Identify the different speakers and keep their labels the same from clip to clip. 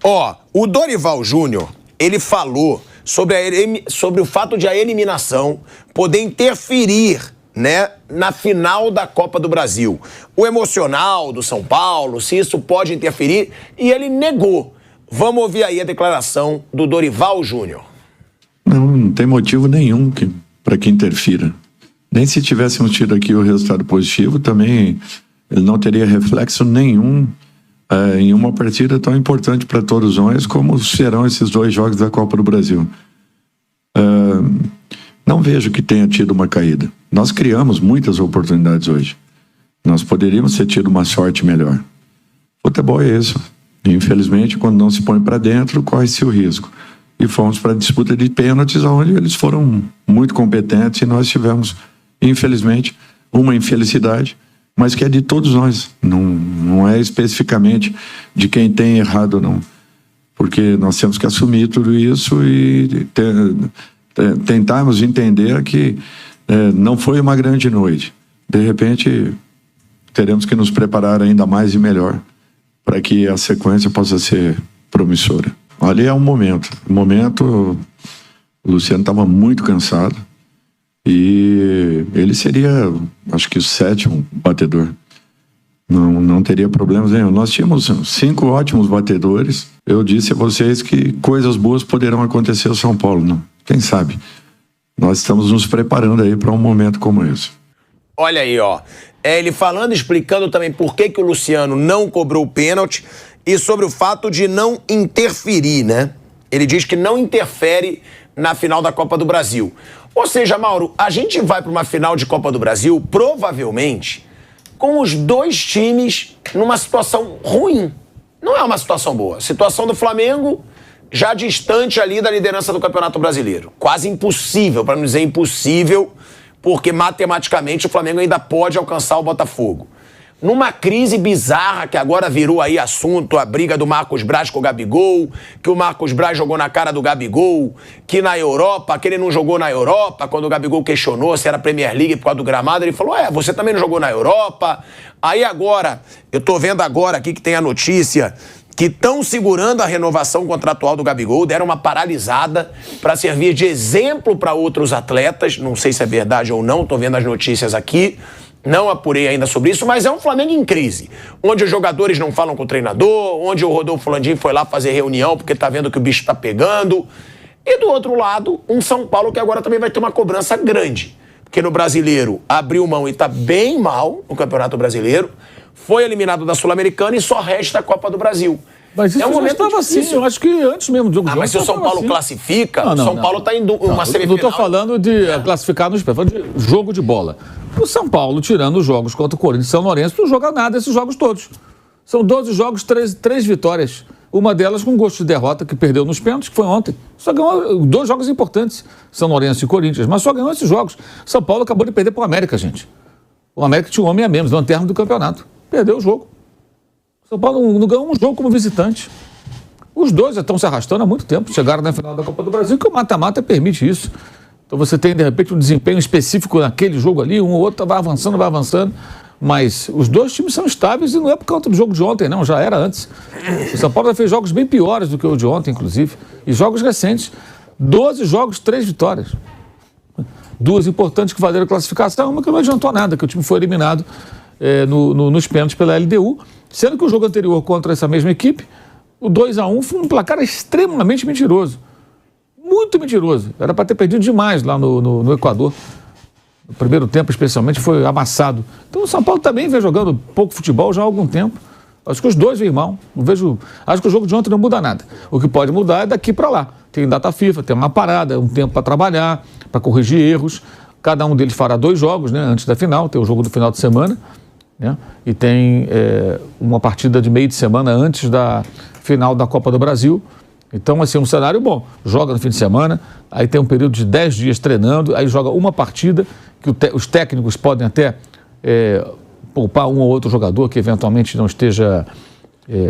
Speaker 1: Ó, o Dorival Júnior, ele falou sobre o fato de a eliminação poder interferir, né, na final da Copa do Brasil. O emocional do São Paulo, se isso pode interferir, e ele negou. Vamos ouvir aí a declaração do Dorival Júnior.
Speaker 2: Não tem motivo nenhum para que interfira. Nem se tivéssemos tido aqui o resultado positivo, também ele não teria reflexo nenhum em uma partida tão importante para todos nós como serão esses 2 jogos da Copa do Brasil. Não vejo que tenha tido uma caída. Nós criamos muitas oportunidades hoje. Nós poderíamos ter tido uma sorte melhor. Futebol é isso. Infelizmente, quando não se põe para dentro, corre-se o risco. E fomos para a disputa de pênaltis, onde eles foram muito competentes e nós tivemos, infelizmente, uma infelicidade, mas que é de todos nós. Não é especificamente de quem tem errado ou não. Porque nós temos que assumir tudo isso e tentarmos entender que não foi uma grande noite. De repente, teremos que nos preparar ainda mais e melhor para que a sequência possa ser promissora. Ali é um momento. No momento, o Luciano estava muito cansado e ele seria, acho que o 7º batedor. Não teria problemas nenhum. Nós tínhamos 5 ótimos batedores. Eu disse a vocês que coisas boas poderão acontecer ao São Paulo. Não? Quem sabe? Nós estamos nos preparando aí para um momento como esse.
Speaker 1: Olha aí, ó. Ele falando, explicando também por que o Luciano não cobrou o pênalti e sobre o fato de não interferir, né? Ele diz que não interfere na final da Copa do Brasil. Ou seja, Mauro, a gente vai para uma final de Copa do Brasil, provavelmente, com os 2 times numa situação ruim. Não é uma situação boa. A situação do Flamengo já distante ali da liderança do Campeonato Brasileiro. Quase impossível, para não dizer impossível, porque matematicamente o Flamengo ainda pode alcançar o Botafogo. Numa crise bizarra que agora virou aí assunto, a briga do Marcos Braz com o Gabigol, que o Marcos Braz jogou na cara do Gabigol, que na Europa, que ele não jogou na Europa, quando o Gabigol questionou se era Premier League por causa do gramado, ele falou, você também não jogou na Europa? Aí agora, eu tô vendo agora aqui que tem a notícia que estão segurando a renovação contratual do Gabigol, deram uma paralisada para servir de exemplo para outros atletas, não sei se é verdade ou não, tô vendo as notícias aqui, não apurei ainda sobre isso, mas é um Flamengo em crise, onde os jogadores não falam com o treinador, onde o Rodolfo Landim foi lá fazer reunião porque tá vendo que o bicho tá pegando. E do outro lado, um São Paulo que agora também vai ter uma cobrança grande, porque no Brasileiro abriu mão e tá bem mal no Campeonato Brasileiro, foi eliminado da Sul-Americana e só resta a Copa do Brasil.
Speaker 3: Mas isso
Speaker 1: é um momento
Speaker 3: estava assim, eu acho que antes mesmo do jogo.
Speaker 1: Mas se o São Paulo classifica, o São Paulo está indo uma semifinal.
Speaker 3: Não estou falando de classificar nos pés, falando de jogo de bola. O São Paulo, tirando os jogos contra o Corinthians e São Lourenço, não joga nada esses jogos todos. São 12 jogos, 3 vitórias. Uma delas com gosto de derrota, que perdeu nos pênaltis, que foi ontem. Só ganhou 2 jogos importantes, São Lourenço e Corinthians, mas só ganhou esses jogos. São Paulo acabou de perder para o América, gente. O América tinha um homem a menos, lanterna do campeonato. Perdeu o jogo. São Paulo não ganhou um jogo como visitante. Os 2 já estão se arrastando há muito tempo. Chegaram na final da Copa do Brasil, que o mata-mata permite isso. Então você tem, de repente, um desempenho específico naquele jogo ali, um ou outro vai avançando. Mas os 2 times são estáveis e não é por conta do jogo de ontem, não. Já era antes. O São Paulo já fez jogos bem piores do que o de ontem, inclusive. E jogos recentes. 12 jogos, 3 vitórias. 2 importantes que valeram a classificação, uma que não adiantou nada, que o time foi eliminado nos pênaltis pela LDU. Sendo que o jogo anterior contra essa mesma equipe, o 2-1 foi um placar extremamente mentiroso. Muito mentiroso. Era para ter perdido demais lá no Equador. No primeiro tempo, especialmente, foi amassado. Então o São Paulo também vem jogando pouco futebol já há algum tempo. Acho que os 2 vêm mal. Acho que o jogo de ontem não muda nada. O que pode mudar é daqui para lá. Tem data FIFA, tem uma parada, um tempo para trabalhar, para corrigir erros. Cada um deles fará 2 jogos, né, antes da final. Tem o jogo do final de semana, né, e tem uma partida de meio de semana antes da final da Copa do Brasil. Então, assim, um cenário bom. Joga no fim de semana, aí tem um período de 10 dias treinando, aí joga uma partida, que os técnicos podem até poupar um ou outro jogador que eventualmente não esteja...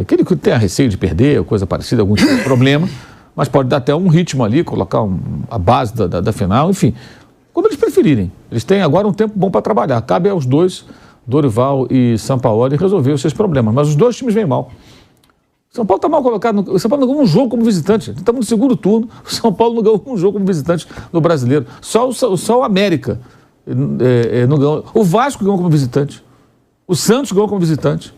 Speaker 3: aquele que tenha receio de perder, ou coisa parecida, algum tipo de problema, mas pode dar até um ritmo ali, colocar a base da final, enfim, como eles preferirem. Eles têm agora um tempo bom para trabalhar. Cabe aos 2, Dorival e Sampaoli, resolver os seus problemas. Mas os 2 times vêm mal. O São Paulo está mal colocado. O São Paulo não ganhou um jogo como visitante. Estamos no segundo turno. O São Paulo não ganhou um jogo como visitante no Brasileiro. Só o América não ganhou. O Vasco ganhou como visitante. O Santos ganhou como visitante.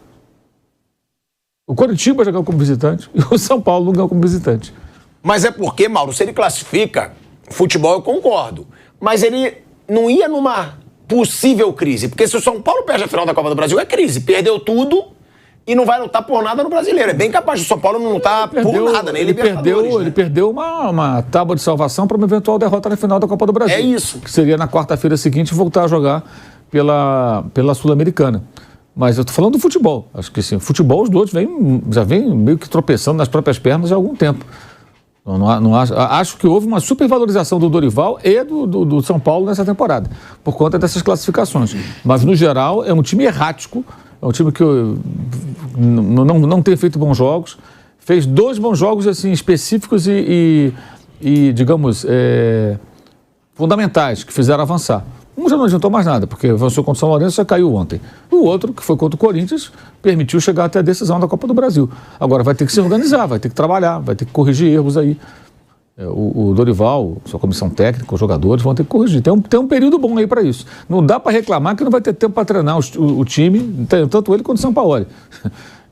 Speaker 3: O Coritiba já ganhou como visitante. E o São Paulo não ganhou como visitante.
Speaker 1: Mas é porque, Mauro, se ele classifica, futebol eu concordo. Mas ele não ia numa possível crise. Porque se o São Paulo perde a final da Copa do Brasil, é crise. Perdeu tudo e não vai lutar por nada no Brasileiro. É bem capaz do São Paulo não lutar por nada, nem Libertadores.
Speaker 3: Ele perdeu uma tábua de salvação para uma eventual derrota na final da Copa do Brasil.
Speaker 1: É isso.
Speaker 3: Que seria na quarta-feira seguinte voltar a jogar pela Sul-Americana. Mas eu tô falando do futebol. Acho que sim. Futebol, os dois já vem meio que tropeçando nas próprias pernas há algum tempo. Acho que houve uma supervalorização do Dorival e do São Paulo nessa temporada, por conta dessas classificações. Mas, no geral, é um time errático, é um time que não tem feito bons jogos. Fez 2 bons jogos assim, específicos e digamos, fundamentais, que fizeram avançar. Um já não adiantou mais nada, porque avançou contra o São Lourenço e já caiu ontem. O outro, que foi contra o Corinthians, permitiu chegar até a decisão da Copa do Brasil. Agora vai ter que se organizar, vai ter que trabalhar, vai ter que corrigir erros aí. O Dorival, sua comissão técnica, os jogadores vão ter que corrigir. Tem um período bom aí para isso. Não dá para reclamar que não vai ter tempo para treinar o time, tanto ele quanto o São Paulo.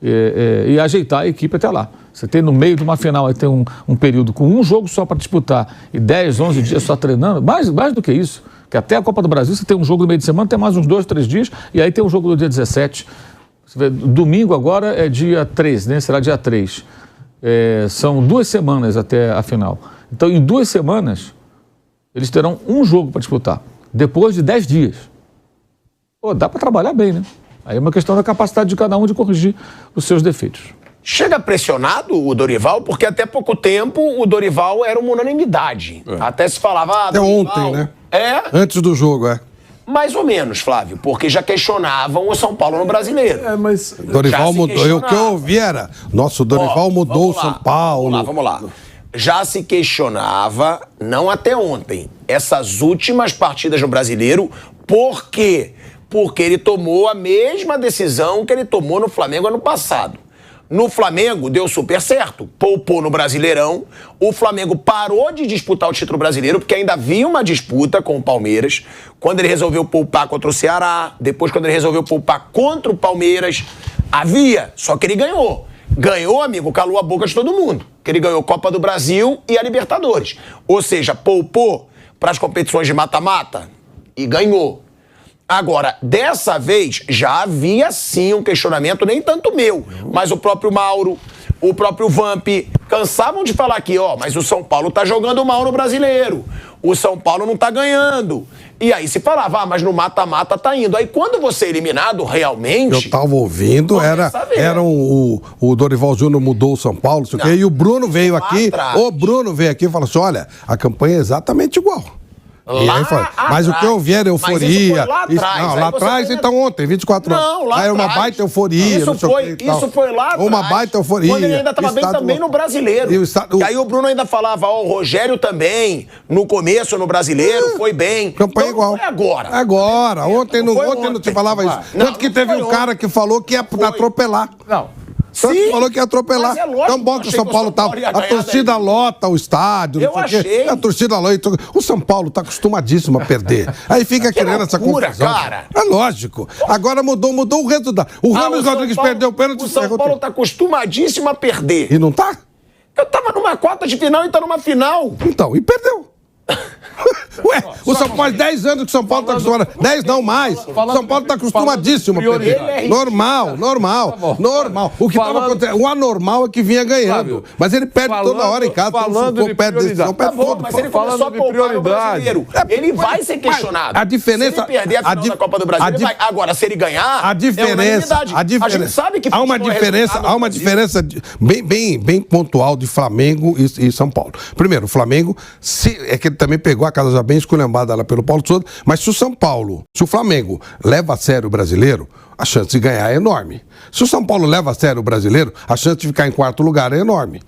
Speaker 3: E ajeitar a equipe até lá. Você tem no meio de uma final, aí tem um período com um jogo só para disputar e 10, 11 dias só treinando, mais do que isso. Que até a Copa do Brasil você tem um jogo no meio de semana, tem mais uns 2, 3 dias, e aí tem um jogo no dia 17. Você vê, domingo agora é dia 3, né? Será dia 3. São 2 semanas até a final. Então, em 2 semanas, eles terão um jogo para disputar, depois de 10 dias. Pô, dá para trabalhar bem, né? Aí é uma questão da capacidade de cada um de corrigir os seus defeitos.
Speaker 1: Chega pressionado o Dorival, porque até pouco tempo o Dorival era uma unanimidade. Até se falava...
Speaker 4: Até ontem, né? Antes do jogo,
Speaker 1: Mais ou menos, Flávio, porque já questionavam o São Paulo no Brasileiro.
Speaker 4: Mas Dorival mudou. O que eu ouvi era, nossa, o Dorival mudou o São Paulo.
Speaker 1: Vamos lá. Já se questionava, não até ontem, essas últimas partidas no Brasileiro, por quê? Porque ele tomou a mesma decisão que ele tomou no Flamengo ano passado. No Flamengo deu super certo, poupou no Brasileirão, o Flamengo parou de disputar o título brasileiro, porque ainda havia uma disputa com o Palmeiras, quando ele resolveu poupar contra o Ceará, depois quando ele resolveu poupar contra o Palmeiras, havia, só que ele ganhou. Ganhou, amigo, calou a boca de todo mundo, que ele ganhou Copa do Brasil e a Libertadores. Ou seja, poupou para as competições de mata-mata e ganhou. Agora, dessa vez, já havia sim um questionamento, nem tanto meu, mas o próprio Mauro, o próprio Vamp, cansavam de falar aqui, mas o São Paulo tá jogando mal no Brasileiro, o São Paulo não tá ganhando. E aí se falava, mas no mata-mata tá indo. Aí quando você é eliminado, realmente...
Speaker 4: Eu tava ouvindo, o Dorival Júnior mudou o São Paulo, e o Bruno veio aqui, e falou assim, olha, a campanha é exatamente igual. Mas o que eu vi era euforia. Lá atrás, então ontem, 24 horas.
Speaker 1: Não, lá atrás.
Speaker 4: Aí uma baita euforia.
Speaker 1: Isso foi lá atrás.
Speaker 4: Uma baita euforia.
Speaker 1: Quando ele ainda estava bem também no Brasileiro. E aí o Bruno ainda falava, o Rogério também, no começo, no Brasileiro, foi bem.
Speaker 4: Campanha igual.
Speaker 1: Foi agora.
Speaker 4: Agora. Ontem não se falava isso. Tanto que teve um cara que falou que ia atropelar.
Speaker 3: Não.
Speaker 4: Sim, falou que ia atropelar. Tão bom que o São Paulo tá. A torcida lota o estádio.
Speaker 1: Eu achei.
Speaker 4: A torcida lota. O São Paulo tá acostumadíssimo a perder. Aí fica querendo essa confusão.
Speaker 1: Cara.
Speaker 4: É lógico. Agora mudou o resultado. O Ramos Rodrigues perdeu o pênalti.
Speaker 1: O São Paulo tá acostumadíssimo a perder.
Speaker 4: E não tá?
Speaker 1: Eu tava numa quarta de final e tá numa final.
Speaker 4: Então, e perdeu. Ué, o São Paulo, 10 anos que o São Paulo tá acostumado. 10 não mais. O São Paulo tá acostumadíssimo a perder. Normal. O que tava acontecendo, o anormal é que vinha ganhando. Mas ele perde toda hora em casa.
Speaker 5: Falando de prioridade.
Speaker 1: Tá bom, mas ele começou a poupar o brasileiro. Ele vai ser questionado.
Speaker 4: A diferença...
Speaker 1: Se ele perder a final da Copa do Brasil, ele vai. Agora, se ele ganhar,
Speaker 4: a diferença...
Speaker 1: A gente sabe que
Speaker 4: há uma diferença bem pontual de Flamengo e São Paulo. Primeiro, o Flamengo é que ele também pegou a casa já bem esculhambada lá pelo Paulo Souza, mas se o Flamengo leva a sério o brasileiro, a chance de ganhar é enorme. Se o São Paulo leva a sério o brasileiro, a chance de ficar em quarto lugar é enorme.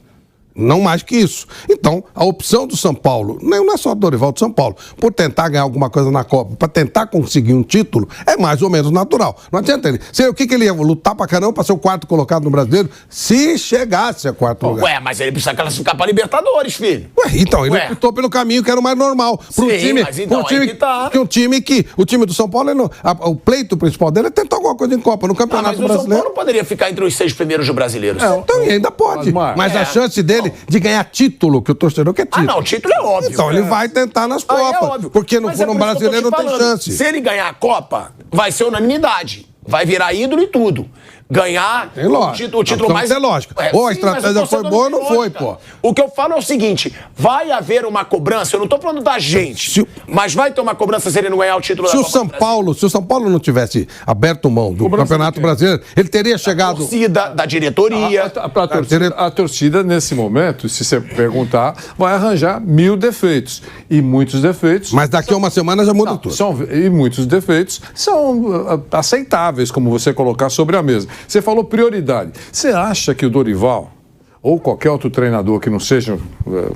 Speaker 4: Não mais que isso. Então, a opção do São Paulo, não é só do Dorival, do São Paulo, por tentar ganhar alguma coisa na Copa, para tentar conseguir um título, é mais ou menos natural. Não adianta ele. O que ele ia lutar pra caramba para ser o quarto colocado no Brasileiro, se chegasse a quarto lugar?
Speaker 1: Ué, mas ele precisa classificar pra Libertadores, filho.
Speaker 4: Então, ele optou pelo caminho que era o mais normal. Pro
Speaker 1: Sim,
Speaker 4: time,
Speaker 1: mas então,
Speaker 4: pro time,
Speaker 1: aí que tá.
Speaker 4: o time do São Paulo, o pleito principal dele é tentar alguma coisa em Copa, no Campeonato
Speaker 1: mas o São
Speaker 4: Brasileiro.
Speaker 1: Paulo poderia ficar entre os 6 primeiros do Brasileiros.
Speaker 4: Então, ainda pode. Mas a chance dele de ganhar título, que o torcedor quer título.
Speaker 1: Não, o título é óbvio.
Speaker 4: Então ele vai tentar nas Copas. Porque no Brasileiro não tem chance.
Speaker 1: Se ele ganhar a Copa, vai ser unanimidade. Vai virar ídolo e tudo. Ganhar o título mais...
Speaker 4: É lógico. Ou a estratégia foi boa ou não foi, pô.
Speaker 1: O que eu falo é o seguinte, vai haver uma cobrança, eu não tô falando da gente, mas vai ter uma cobrança se ele não ganhar o título da Copa do Brasil.
Speaker 4: Se o São Paulo não tivesse aberto mão do Campeonato Brasileiro, ele teria chegado...
Speaker 1: A torcida, da diretoria...
Speaker 5: A torcida, nesse momento, se você perguntar, vai arranjar 1000 defeitos. E muitos defeitos...
Speaker 4: Mas daqui a uma semana já muda tudo.
Speaker 5: E muitos defeitos são aceitáveis, como você colocar sobre a mesa. Você falou prioridade. Você acha que o Dorival, ou qualquer outro treinador que não seja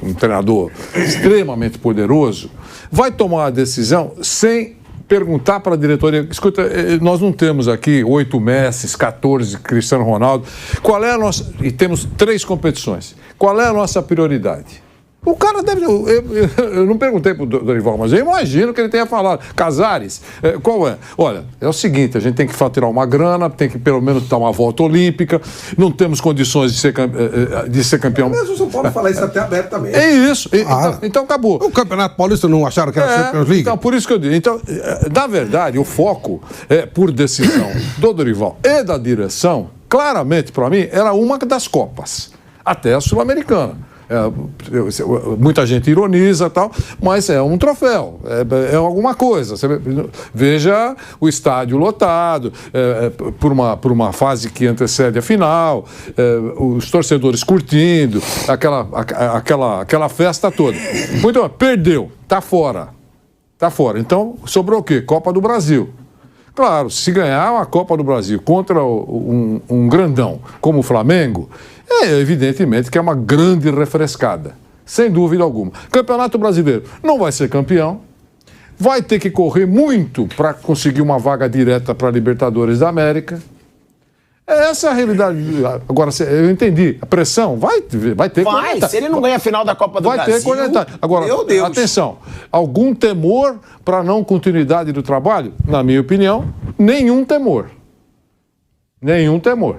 Speaker 5: um treinador extremamente poderoso, vai tomar uma decisão sem perguntar para a diretoria? Escuta, nós não temos aqui 8 Messi, 14 Cristiano Ronaldo. Qual é a nossa... E temos 3 competições. Qual é a nossa prioridade? O cara deve... Eu não perguntei para o Dorival, mas eu imagino que ele tenha falado. Casares, qual é? Olha, é o seguinte, a gente tem que faturar uma grana, tem que pelo menos dar uma volta olímpica, não temos condições de ser campeão.
Speaker 4: Mas o São Paulo fala isso até abertamente.
Speaker 5: É isso. Então acabou.
Speaker 4: O Campeonato Paulista não acharam que era Champions League?
Speaker 5: Então, por isso que eu digo. Então, na verdade, o foco, por decisão do Dorival e da direção, claramente, para mim, era uma das Copas, até a Sul-Americana. Muita gente ironiza e tal, mas é um troféu, é alguma coisa. Você veja o estádio lotado, por uma fase que antecede a final, os torcedores curtindo, aquela festa toda. Muito bem, perdeu, tá fora. Então, sobrou o quê? Copa do Brasil. Claro, se ganhar uma Copa do Brasil contra um grandão como o Flamengo, evidentemente que é uma grande refrescada, sem dúvida alguma. Campeonato Brasileiro não vai ser campeão, vai ter que correr muito para conseguir uma vaga direta para a Libertadores da América. Essa é a realidade. Agora, eu entendi. A pressão vai ter
Speaker 1: que se ele não ganha a final da Copa do Brasil...
Speaker 5: Vai ter que cornetar. Agora, meu Deus. Atenção. Algum temor para a não continuidade do trabalho? Na minha opinião, nenhum temor. Nenhum temor.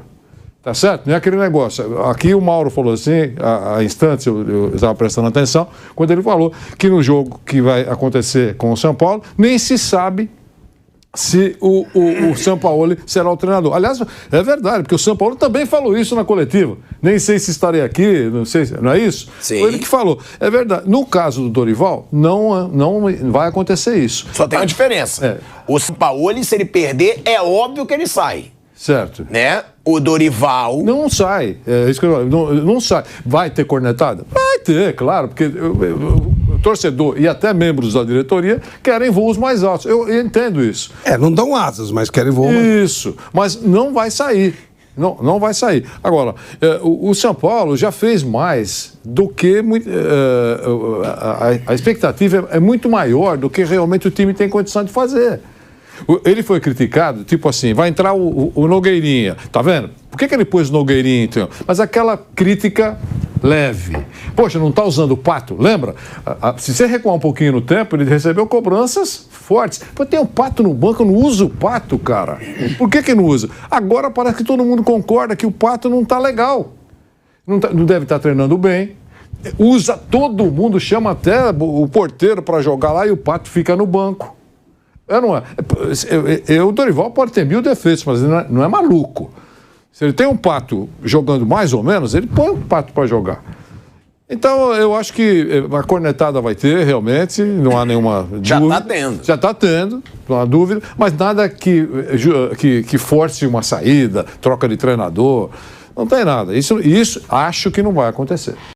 Speaker 5: Tá certo? Não é aquele negócio. Aqui o Mauro falou assim, há instantes, eu estava prestando atenção, quando ele falou que no jogo que vai acontecer com o São Paulo, nem se sabe se o Sampaoli será o treinador. Aliás, é verdade, porque o Sampaoli também falou isso na coletiva. Nem sei se estarei aqui, não sei, não é isso?
Speaker 1: Sim.
Speaker 5: Foi ele que falou. É verdade. No caso do Dorival, não vai acontecer isso.
Speaker 1: Só tem uma diferença. O Sampaoli, se ele perder, é óbvio que ele sai.
Speaker 5: Certo.
Speaker 1: Né? O Dorival...
Speaker 5: Não sai. É isso que eu não sai. Vai ter cornetada? Vai ter, claro, porque o torcedor e até membros da diretoria querem voos mais altos. Eu entendo isso.
Speaker 4: Não dão asas, mas querem voos mais altos. Isso.
Speaker 5: Mas não vai sair. Não vai sair. Agora, o São Paulo já fez mais do que... A expectativa é muito maior do que realmente o time tem condição de fazer. Ele foi criticado, tipo assim, vai entrar o Nogueirinha, tá vendo? Por que ele pôs o Nogueirinha, então? Mas aquela crítica leve. Poxa, não tá usando o Pato, lembra? Se você recuar um pouquinho no tempo, ele recebeu cobranças fortes. Pô, tem um Pato no banco, eu não uso o Pato, cara. Por que não usa? Agora parece que todo mundo concorda que o Pato não tá legal. Não deve estar treinando bem. Usa todo mundo, chama até o porteiro para jogar lá e o Pato fica no banco. O Dorival pode ter 1000 defeitos, mas ele não é maluco. Se ele tem um Pato jogando mais ou menos, ele põe o Pato para jogar. Então, eu acho que a cornetada vai ter, realmente, não há nenhuma dúvida. Já está tendo, não há dúvida, mas nada que force uma saída, troca de treinador, não tem nada. Isso acho que não vai acontecer.